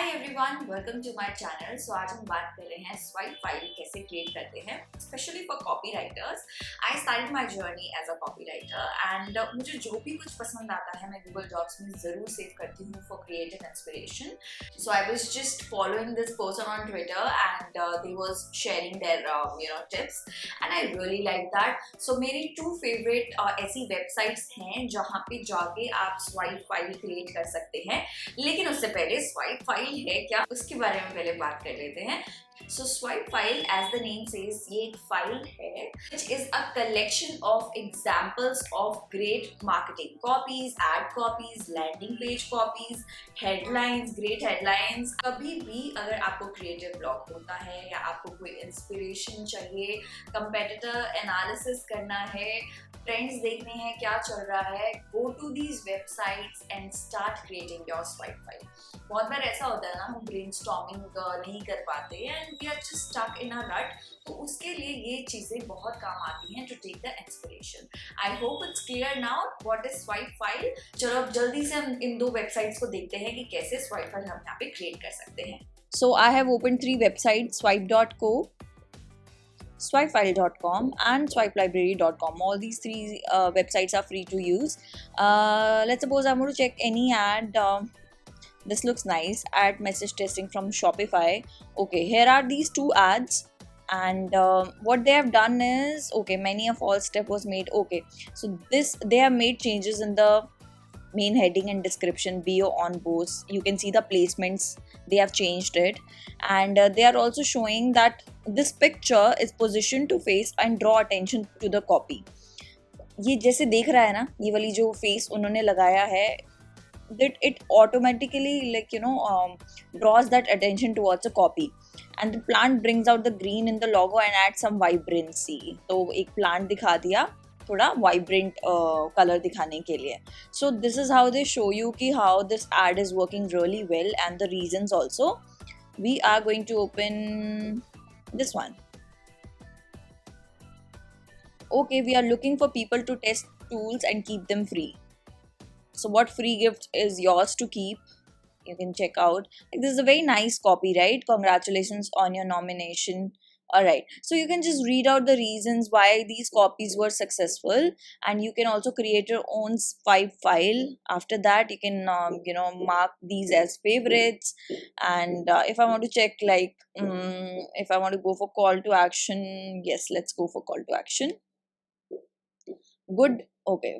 Hi everyone, welcome to my channel. So आज हम बात कर रहे हैं स्वाइप फाइल कैसे क्रिएट करते हैं, specially for copy writers. I started my journey as a copy writer and मुझे जो भी कुछ पसंद आता है मैं गूगल डॉक्स में ज़रूर सेव करती हूँ for creative inspiration. So I was just following this person on Twitter and they was sharing their tips and I really like that. So मेरी टू फेवरेट ऐसी वेबसाइट्स हैं जहाँ पे जाके आप स्वाइप फाइल क्रिएट कर सकते हैं। लेकिन उससे पहले स्वाइप फाइल है क्या, उसके बारे में पहले बात कर लेते हैं। So Swipefile, as the name says, ये एक फाइल है which is a collection of examples of great marketing copies, ad copies, landing page copies, headlines, great headlines। कभी भी अगर आपको creative block होता है या आपको कोई inspiration चाहिए, competitor analysis करना है, ट्रेंड्स देखने हैं क्या चल रहा है, go to these websites and start creating your swipe file। बहुत बार ऐसा होता है ना, हम brainstorming नहीं कर पाते and we are just stuck in a rut, तो उसके लिए ये चीज़ें बहुत काम आती हैं to take the inspiration। I hope it's clear now what is swipe file। चलो अब जल्दी से हम इन दो वेबसाइट्स को देखते हैं कि कैसे swipe file हम यहाँ पे create कर सकते हैं। So I have opened 3 websites: swipe.co, swipefile.com and swipelibrary.com. All these 3 websites are free to use. Let's suppose I'm going to check any ad. This looks nice. Ad message testing from Shopify. Okay, here are these 2 ads, and what they have done is, okay, many of all step was made. Okay, so they have made changes in the main heading and description, bio on both. You can see the placements, they have changed it, and they are also showing that this picture is positioned to face and draw attention to the copy। ये जैसे देख रहा है ना, ये वाली जो face उन्होंने लगाया है, that it automatically draws that attention towards a copy, and the plant brings out the green in the logo and adds some vibrancy। तो एक plant दिखा दिया थोड़ा वाइब्रेंट कलर दिखाने के लिए। So this is how they show you कि how this ad is working really well and the reasons also. We are going to open this one. Okay, we are looking for people to test tools and keep them free. So what free gift is yours to keep? You can check out. This is a very nice copy, right? Congratulations on your nomination. Alright, so you can just read out the reasons why these copies were successful, and you can also create your own swipe file. After that, you can mark these as favorites, and if I want to check if I want to go for call to action, yes, let's go for call to action. Good. Okay,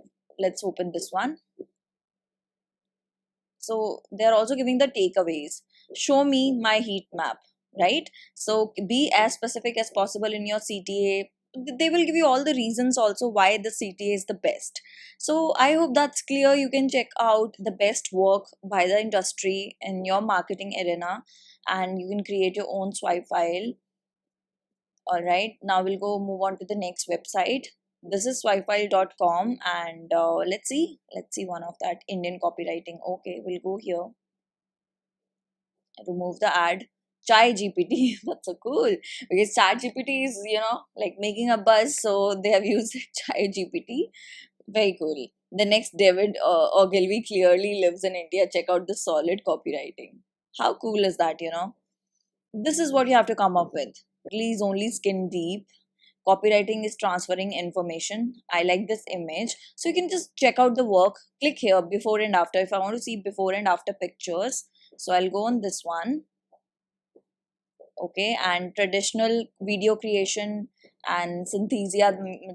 let's open this one. So they are also giving the takeaways. Show me my heat map. Right? So be as specific as possible in your CTA. They will give you all the reasons also why the CTA is the best. So I hope that's clear. You can check out the best work by the industry in your marketing arena, and you can create your own swipe file. Alright, now we'll go move on to the next website. This is swipefile.com, and let's see one of that Indian copywriting. Okay, we'll go here. Remove the ad. Chai GPT, that's so cool, because Chat GPT is making a buzz, so they have used Chai GPT. Very cool. The next David Ogilvy clearly lives in India. Check out the solid copywriting. How cool is that? This is what you have to come up with. Please only skin deep. Copywriting is transferring information. I like this image, so you can just check out the work. Click here, before and after. If I want to see before and after pictures, so I'll go on this one. Okay, and traditional video creation and Synthesia,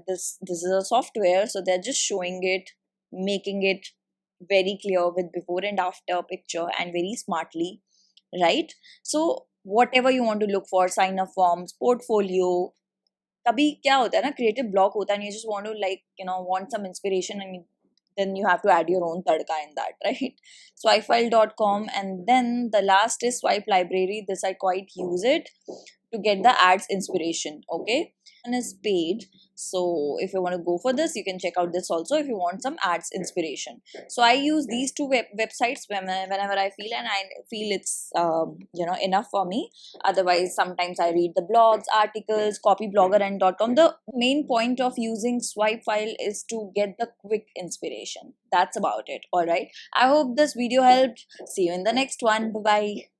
this is a software, so they're just showing it, making it very clear with before and after picture and very smartly, right? So whatever you want to look for, sign up forms, portfolio. कभी क्या होता है ना, creative block होता है and you just want to want some inspiration, and then you have to add your own tadka in that, right? Swipefile.com, and then the last is Swipe Library. This I quite use it to get the ads inspiration. Okay, and is paid, so if you want to go for this, you can check out this also if you want some ads inspiration. So I use these 2 websites whenever I feel, and I feel it's enough for me. Otherwise, sometimes I read the blogs, articles, copyblogger and .com. The main point of using Swipefile is to get the quick inspiration. That's about it. All right, I hope this video helped. See you in the next one. Bye bye.